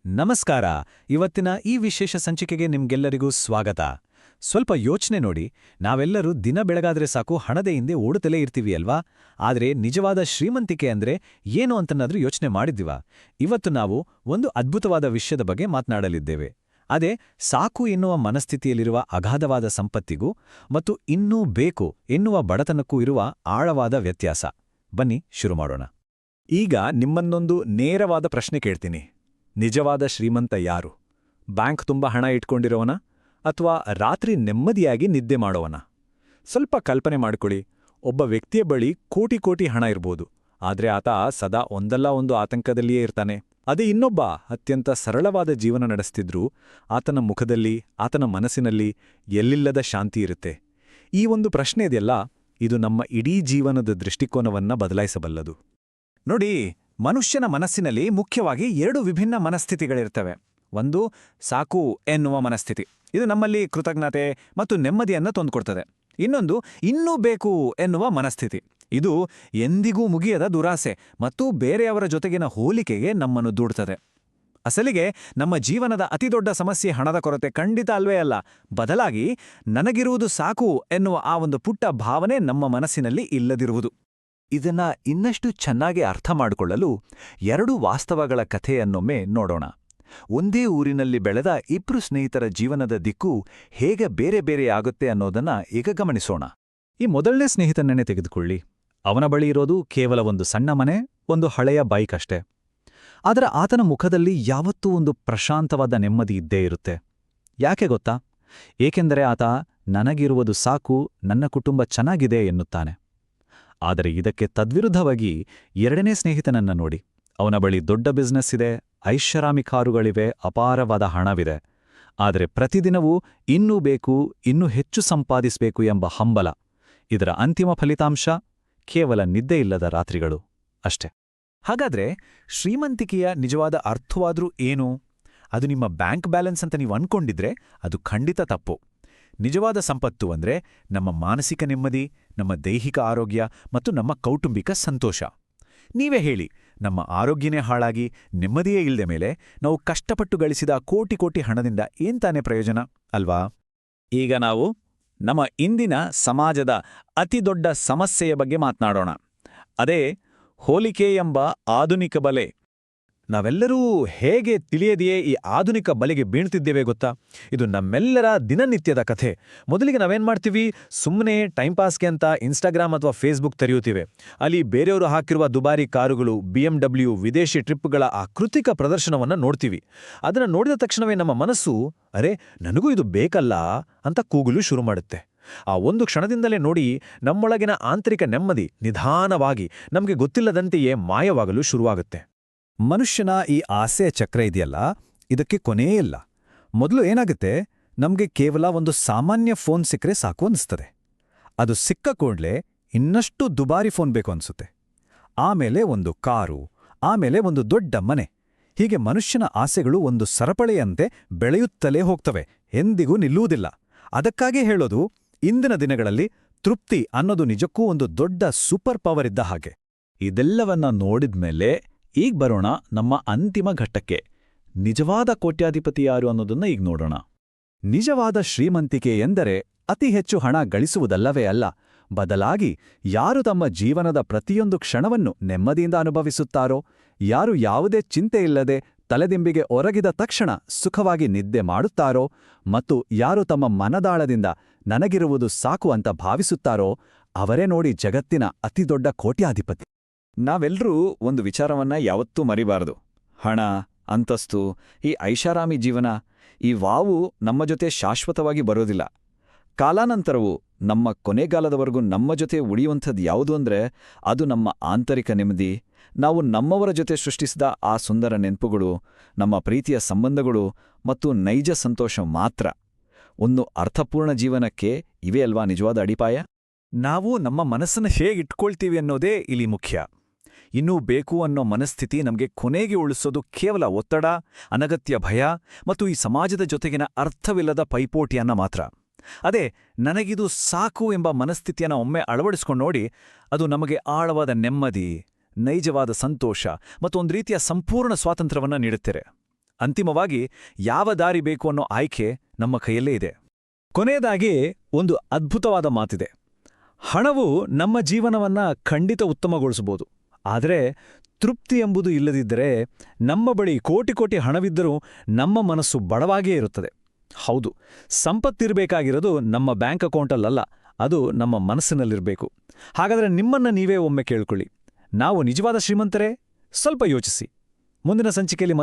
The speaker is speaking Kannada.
ನಮಸ್ಕಾರ. ಇವತ್ತಿನ ಈ ವಿಶೇಷ ಸಂಚಿಕೆಗೆ ನಿಮ್ಗೆಲ್ಲರಿಗೂ ಸ್ವಾಗತ. ಸ್ವಲ್ಪ ಯೋಚನೆ ನೋಡಿ, ನಾವೆಲ್ಲರೂ ದಿನ ಬೆಳಗಾದ್ರೆ ಸಾಕು ಹಣದ ಹಿಂದೆ ಓಡುತ್ತಲೇ ಇರ್ತೀವಿ ಅಲ್ವಾ? ಆದ್ರೆ ನಿಜವಾದ ಶ್ರೀಮಂತಿಕೆ ಅಂದ್ರೆ ಏನು ಅಂತನಾದ್ರೂ ಯೋಚನೆ ಮಾಡಿದ್ದಿವಾ? ಇವತ್ತು ನಾವು ಒಂದು ಅದ್ಭುತವಾದ ವಿಷಯದ ಬಗ್ಗೆ ಮಾತನಾಡಲಿದ್ದೇವೆ. ಅದೇ ಸಾಕು ಎನ್ನುವ ಮನಸ್ಥಿತಿಯಲ್ಲಿರುವ ಅಗಾಧವಾದ ಸಂಪತ್ತಿಗೂ ಮತ್ತು ಇನ್ನೂ ಬೇಕು ಎನ್ನುವ ಬಡತನಕ್ಕೂ ಇರುವ ಆಳವಾದ ವ್ಯತ್ಯಾಸ. ಬನ್ನಿ ಶುರು ಮಾಡೋಣ. ಈಗ ನಿಮ್ಮನ್ನೊಂದು ನೇರವಾದ ಪ್ರಶ್ನೆ ಕೇಳ್ತೀನಿ. ನಿಜವಾದ ಶ್ರೀಮಂತ ಯಾರು? ಬ್ಯಾಂಕ್ ತುಂಬ ಹಣ ಇಟ್ಕೊಂಡಿರೋವನ ಅಥವಾ ರಾತ್ರಿ ನೆಮ್ಮದಿಯಾಗಿ ನಿದ್ದೆ ಮಾಡೋವನ? ಸ್ವಲ್ಪ ಕಲ್ಪನೆ ಮಾಡ್ಕೊಳ್ಳಿ. ಒಬ್ಬ ವ್ಯಕ್ತಿಯ ಬಳಿ ಕೋಟಿ ಕೋಟಿ ಹಣ ಇರ್ಬೋದು, ಆದ್ರೆ ಆತ ಸದಾ ಒಂದಲ್ಲ ಒಂದು ಆತಂಕದಲ್ಲಿಯೇ ಇರ್ತಾನೆ. ಅದೇ ಇನ್ನೊಬ್ಬ ಅತ್ಯಂತ ಸರಳವಾದ ಜೀವನ ನಡೆಸ್ತಿದ್ರೂ ಆತನ ಮುಖದಲ್ಲಿ, ಆತನ ಮನಸ್ಸಿನಲ್ಲಿ ಎಲ್ಲಿಲ್ಲದ ಶಾಂತಿ ಇರುತ್ತೆ. ಈ ಒಂದು ಪ್ರಶ್ನೆ ಇದೆಯಲ್ಲ, ಇದು ನಮ್ಮ ಇಡೀ ಜೀವನದ ದೃಷ್ಟಿಕೋನವನ್ನ ಬದಲಾಯಿಸಬಲ್ಲದು. ನೋಡಿ, ಮನುಷ್ಯನ ಮನಸ್ಸಿನಲ್ಲಿ ಮುಖ್ಯವಾಗಿ ಎರಡು ವಿಭಿನ್ನ ಮನಸ್ಥಿತಿಗಳಿರ್ತವೆ. ಒಂದು ಸಾಕು ಎನ್ನುವ ಮನಸ್ಥಿತಿ, ಇದು ನಮ್ಮಲ್ಲಿ ಕೃತಜ್ಞತೆ ಮತ್ತು ನೆಮ್ಮದಿಯನ್ನು ತಂದುಕೊಡ್ತದೆ. ಇನ್ನೊಂದು ಇನ್ನೂ ಬೇಕು ಎನ್ನುವ ಮನಸ್ಥಿತಿ, ಇದು ಎಂದಿಗೂ ಮುಗಿಯದ ದುರಾಸೆ ಮತ್ತು ಬೇರೆಯವರ ಜೊತೆಗಿನ ಹೋಲಿಕೆಗೆ ನಮ್ಮನ್ನು ದೂಡ್ತದೆ. ಅಸಲಿಗೆ ನಮ್ಮ ಜೀವನದ ಅತಿದೊಡ್ಡ ಸಮಸ್ಯೆ ಹಣದ ಕೊರತೆ ಖಂಡಿತ ಅಲ್ವೇ ಅಲ್ಲ. ಬದಲಾಗಿ ನನಗಿರುವುದು ಸಾಕು ಎನ್ನುವ ಆ ಒಂದು ಪುಟ್ಟ ಭಾವನೆ ನಮ್ಮ ಮನಸ್ಸಿನಲ್ಲಿ ಇಲ್ಲದಿರುವುದು. ಇದನ್ನ ಇನ್ನಷ್ಟು ಚೆನ್ನಾಗಿ ಅರ್ಥ ಮಾಡಿಕೊಳ್ಳಲು ಎರಡು ವಾಸ್ತವಗಳ ಕಥೆಯನ್ನೊಮ್ಮೆ ನೋಡೋಣ. ಒಂದೇ ಊರಿನಲ್ಲಿ ಬೆಳೆದ ಇಬ್ರು ಸ್ನೇಹಿತರ ಜೀವನದ ದಿಕ್ಕು ಹೇಗೆ ಬೇರೆ ಬೇರೆಯಾಗುತ್ತೆ ಅನ್ನೋದನ್ನ ಈಗ ಗಮನಿಸೋಣ. ಈ ಮೊದಲನೇ ಸ್ನೇಹಿತನನ್ನೇ ತೆಗೆದುಕೊಳ್ಳಿ. ಅವನ ಬಳಿ ಇರೋದು ಕೇವಲ ಒಂದು ಸಣ್ಣ ಮನೆ, ಒಂದು ಹಳೆಯ ಬೈಕ್ ಅಷ್ಟೇ. ಆದರೆ ಆತನ ಮುಖದಲ್ಲಿ ಯಾವತ್ತೂ ಒಂದು ಪ್ರಶಾಂತವಾದ ನೆಮ್ಮದಿ ಇದ್ದೇ ಇರುತ್ತೆ. ಯಾಕೆ ಗೊತ್ತಾ? ಏಕೆಂದರೆ ಆತ ನನಗಿರುವುದು ಸಾಕು, ನನ್ನ ಕುಟುಂಬ ಚೆನ್ನಾಗಿದೆ ಎನ್ನುತ್ತಾನೆ. ಆದರೆ ಇದಕ್ಕೆ ತದ್ವಿರುದ್ಧವಾಗಿ ಎರಡನೇ ಸ್ನೇಹಿತನನ್ನ ನೋಡಿ. ಅವನ ಬಳಿ ದೊಡ್ಡ ಬಿಸ್ನೆಸ್ ಇದೆ, ಐಷಾರಾಮಿ ಕಾರುಗಳಿವೆ, ಅಪಾರವಾದ ಹಣವಿದೆ. ಆದರೆ ಪ್ರತಿದಿನವೂ ಇನ್ನೂ ಬೇಕು, ಇನ್ನೂ ಹೆಚ್ಚು ಸಂಪಾದಿಸಬೇಕು ಎಂಬ ಹಂಬಲ. ಇದರ ಅಂತಿಮ ಫಲಿತಾಂಶ ಕೇವಲ ನಿದ್ದೆಯಿಲ್ಲದ ರಾತ್ರಿಗಳು ಅಷ್ಟೆ. ಹಾಗಾದ್ರೆ ಶ್ರೀಮಂತಿಕೆಯ ನಿಜವಾದ ಅರ್ಥವಾದ್ರೂ ಏನು? ಅದು ನಿಮ್ಮ ಬ್ಯಾಂಕ್ ಬ್ಯಾಲೆನ್ಸ್ ಅಂತ ನೀವು ಅನ್ಕೊಂಡಿದ್ರೆ ಅದು ಖಂಡಿತ ತಪ್ಪು. ನಿಜವಾದ ಸಂಪತ್ತು ಅಂದ್ರೆ ನಮ್ಮ ಮಾನಸಿಕ ನೆಮ್ಮದಿ, ನಮ್ಮ ದೈಹಿಕ ಆರೋಗ್ಯ ಮತ್ತು ನಮ್ಮ ಕೌಟುಂಬಿಕ ಸಂತೋಷ. ನೀವೇ ಹೇಳಿ, ನಮ್ಮ ಆರೋಗ್ಯನೇ ಹಾಳಾಗಿ ನೆಮ್ಮದಿಯೇ ಇಲ್ಲದೆ ಮೇಲೆ ನಾವು ಕಷ್ಟಪಟ್ಟು ಗಳಿಸಿದ ಕೋಟಿ ಕೋಟಿ ಹಣದಿಂದ ಏನ್ತಾನೆ ಪ್ರಯೋಜನ ಅಲ್ವಾ? ಈಗ ನಾವು ನಮ್ಮ ಇಂದಿನ ಸಮಾಜದ ಅತಿದೊಡ್ಡ ಸಮಸ್ಯೆಯ ಬಗ್ಗೆ ಮಾತನಾಡೋಣ. ಅದೇ ಹೋಲಿಕೆ ಎಂಬ ಆಧುನಿಕ ಬಲೆ. ನಾವೆಲ್ಲರೂ ಹೇಗೆ ತಿಳಿಯದೆಯೇ ಈ ಆಧುನಿಕ ಬಲೆಗೆ ಬೀಳ್ತಿದ್ದೇವೆ ಗೊತ್ತಾ? ಇದು ನಮ್ಮೆಲ್ಲರ ದಿನನಿತ್ಯದ ಕಥೆ. ಮೊದಲಿಗೆ ನಾವೇನ್ ಮಾಡ್ತೀವಿ? ಸುಮ್ಮನೆ ಟೈಂಪಾಸ್ಗೆ ಅಂತ ಇನ್ಸ್ಟಾಗ್ರಾಮ್ ಅಥವಾ ಫೇಸ್ಬುಕ್ ತೆರೆಯುತ್ತೀವಿ. ಅಲ್ಲಿ ಬೇರೆಯವರು ಹಾಕಿರುವ ದುಬಾರಿ ಕಾರುಗಳು, BMW, ವಿದೇಶಿ ಟ್ರಿಪ್ಗಳ ಆ ಕೃತಿಕ ಪ್ರದರ್ಶನವನ್ನು ನೋಡ್ತೀವಿ. ಅದನ್ನು ನೋಡಿದ ತಕ್ಷಣವೇ ನಮ್ಮ ಮನಸ್ಸು, ಅರೆ ನನಗೂ ಇದು ಬೇಕಲ್ಲ ಅಂತ ಕೂಗಲು ಶುರು ಮಾಡುತ್ತೆ. ಆ ಒಂದು ಕ್ಷಣದಿಂದಲೇ ನೋಡಿ, ನಮ್ಮೊಳಗಿನ ಆಂತರಿಕ ನೆಮ್ಮದಿ ನಿಧಾನವಾಗಿ ನಮಗೆ ಗೊತ್ತಿಲ್ಲದಂತೆಯೇ ಮಾಯವಾಗಲು ಶುರುವಾಗುತ್ತೆ. ಮನುಷ್ಯನ ಈ ಆಸೆಯ ಚಕ್ರ ಇದೆಯಲ್ಲ, ಇದಕ್ಕೆ ಕೊನೆಯೇ ಇಲ್ಲ. ಮೊದಲು ಏನಾಗುತ್ತೆ, ನಮಗೆ ಕೇವಲ ಒಂದು ಸಾಮಾನ್ಯ ಫೋನ್ ಸಿಕ್ಕರೆ ಸಾಕು ಅನಿಸ್ತದೆ. ಅದು ಸಿಕ್ಕ ಕೂಡಲೇ ಇನ್ನಷ್ಟು ದುಬಾರಿ ಫೋನ್ ಬೇಕು ಅನಿಸುತ್ತೆ. ಆಮೇಲೆ ಒಂದು ಕಾರು, ಆಮೇಲೆ ಒಂದು ದೊಡ್ಡ ಮನೆ. ಹೀಗೆ ಮನುಷ್ಯನ ಆಸೆಗಳು ಒಂದು ಸರಪಳಿಯಂತೆ ಬೆಳೆಯುತ್ತಲೇ ಹೋಗ್ತವೆ, ಎಂದಿಗೂ ನಿಲ್ಲುವುದಿಲ್ಲ. ಅದಕ್ಕಾಗಿ ಹೇಳೋದು, ಇಂದಿನ ದಿನಗಳಲ್ಲಿ ತೃಪ್ತಿ ಅನ್ನೋದು ನಿಜಕ್ಕೂ ಒಂದು ದೊಡ್ಡ ಸೂಪರ್ ಪವರ್ ಇದ್ದ ಹಾಗೆ. ಇದೆಲ್ಲವನ್ನ ನೋಡಿದ್ಮೇಲೆ ಈಗ ಬರೋಣ ನಮ್ಮ ಅಂತಿಮ ಘಟ್ಟಕ್ಕೆ. ನಿಜವಾದ ಕೋಟ್ಯಾಧಿಪತಿ ಯಾರು ಅನ್ನೋದನ್ನ ಈಗ ನೋಡೋಣ. ನಿಜವಾದ ಶ್ರೀಮಂತಿಕೆ ಎಂದರೆ ಅತಿ ಹೆಚ್ಚು ಹಣ ಗಳಿಸುವುದಲ್ಲವೇ ಅಲ್ಲ, ಬದಲಾಗಿ ಯಾರು ತಮ್ಮ ಜೀವನದ ಪ್ರತಿಯೊಂದು ಕ್ಷಣವನ್ನು ನೆಮ್ಮದಿಯಿಂದ ಅನುಭವಿಸುತ್ತಾರೋ, ಯಾರು ಯಾವುದೇ ಚಿಂತೆಯಿಲ್ಲದೆ ತಲೆದಿಂಬಿಗೆ ಒರಗಿದ ತಕ್ಷಣ ಸುಖವಾಗಿ ನಿದ್ದೆ ಮಾಡುತ್ತಾರೋ, ಮತ್ತು ಯಾರು ತಮ್ಮ ಮನದಾಳದಿಂದ ನನಗಿರುವುದು ಸಾಕು ಅಂತ ಭಾವಿಸುತ್ತಾರೋ, ಅವರೇ ನೋಡಿ ಜಗತ್ತಿನ ಅತಿದೊಡ್ಡ ಕೋಟ್ಯಾಧಿಪತಿ. ನಾವೆಲ್ಲರೂ ಒಂದು ವಿಚಾರವನ್ನ ಯಾವತ್ತೂ ಮರಿಬಾರದು. ಹಣ, ಅಂತಸ್ತು, ಈ ಐಷಾರಾಮಿ ಜೀವನ, ಈ ವಾವು ನಮ್ಮ ಜೊತೆ ಶಾಶ್ವತವಾಗಿ ಬರೋದಿಲ್ಲ. ಕಾಲಾನಂತರವು ನಮ್ಮ ಕೊನೆಗಾಲದವರೆಗೂ ನಮ್ಮ ಜೊತೆ ಉಳಿಯುವಂಥದ್ದು ಯಾವುದು ಅಂದರೆ ಅದು ನಮ್ಮ ಆಂತರಿಕ ನೆಮ್ಮದಿ, ನಾವು ನಮ್ಮವರ ಜೊತೆ ಸೃಷ್ಟಿಸಿದ ಆ ಸುಂದರ ನೆನಪುಗಳು, ನಮ್ಮ ಪ್ರೀತಿಯ ಸಂಬಂಧಗಳು ಮತ್ತು ನೈಜ ಸಂತೋಷ ಮಾತ್ರ. ಒಂದು ಅರ್ಥಪೂರ್ಣ ಜೀವನಕ್ಕೆ ಇವೇ ಅಲ್ವಾ ನಿಜವಾದ ಅಡಿಪಾಯ? ನಾವು ನಮ್ಮ ಮನಸ್ಸನ್ನು ಹೇಗಿಟ್ಕೊಳ್ತೀವಿ ಅನ್ನೋದೇ ಇಲ್ಲಿ ಮುಖ್ಯ. ಇನ್ನೂ ಬೇಕು ಅನ್ನೋ ಮನಸ್ಥಿತಿ ನಮಗೆ ಕೊನೆಗೆ ಉಳಿಸೋದು ಕೇವಲ ಒತ್ತಡ, ಅನಗತ್ಯ ಭಯ ಮತ್ತು ಈ ಸಮಾಜದ ಜೊತೆಗಿನ ಅರ್ಥವಿಲ್ಲದ ಪೈಪೋಟಿಯನ್ನ ಮಾತ್ರ. ಅದೇ ನನಗಿದು ಸಾಕು ಎಂಬ ಮನಸ್ಥಿತಿಯನ್ನು ಒಮ್ಮೆ ಅಳವಡಿಸ್ಕೊಂಡು ನೋಡಿ, ಅದು ನಮಗೆ ಆಳವಾದ ನೆಮ್ಮದಿ, ನೈಜವಾದ ಸಂತೋಷ ಮತ್ತು ಒಂದು ರೀತಿಯ ಸಂಪೂರ್ಣ ಸ್ವಾತಂತ್ರ್ಯವನ್ನು ನೀಡುತ್ತಾರೆ. ಅಂತಿಮವಾಗಿ ಯಾವ ದಾರಿ ಬೇಕು ಅನ್ನೋ ಆಯ್ಕೆ ನಮ್ಮ ಕೈಯಲ್ಲೇ ಇದೆ. ಕೊನೆಯದಾಗಿ ಒಂದು ಅದ್ಭುತವಾದ ಮಾತಿದೆ. ಹಣವು ನಮ್ಮ ಜೀವನವನ್ನ ಖಂಡಿತ ಉತ್ತಮಗೊಳಿಸಬಹುದು. ಆದರೆ ತೃಪ್ತಿ ಎಂಬುದು ಇಲ್ಲದಿದ್ದರೆ ನಮ್ಮ ಬಳಿ ಕೋಟಿ ಕೋಟಿ ಹಣವಿದ್ದರೂ ನಮ್ಮ ಮನಸ್ಸು ಬಡವಾಗಿಯೇ ಇರುತ್ತದೆ. ಹೌದು, ಸಂಪತ್ತಿರಬೇಕಾಗಿರೋದು ನಮ್ಮ ಬ್ಯಾಂಕ್ ಅಕೌಂಟಲ್ಲಲ್ಲ, ಅದು ನಮ್ಮ ಮನಸ್ಸಿನಲ್ಲಿರಬೇಕು. ಹಾಗಾದರೆ ನಿಮ್ಮನ್ನ ನೀವೇ ಒಮ್ಮೆ ಕೇಳ್ಕೊಳ್ಳಿ, ನಾವು ನಿಜವಾದ ಶ್ರೀಮಂತರೇ? ಸ್ವಲ್ಪ ಯೋಚಿಸಿ. ಮುಂದಿನ ಸಂಚಿಕೆಯಲ್ಲಿ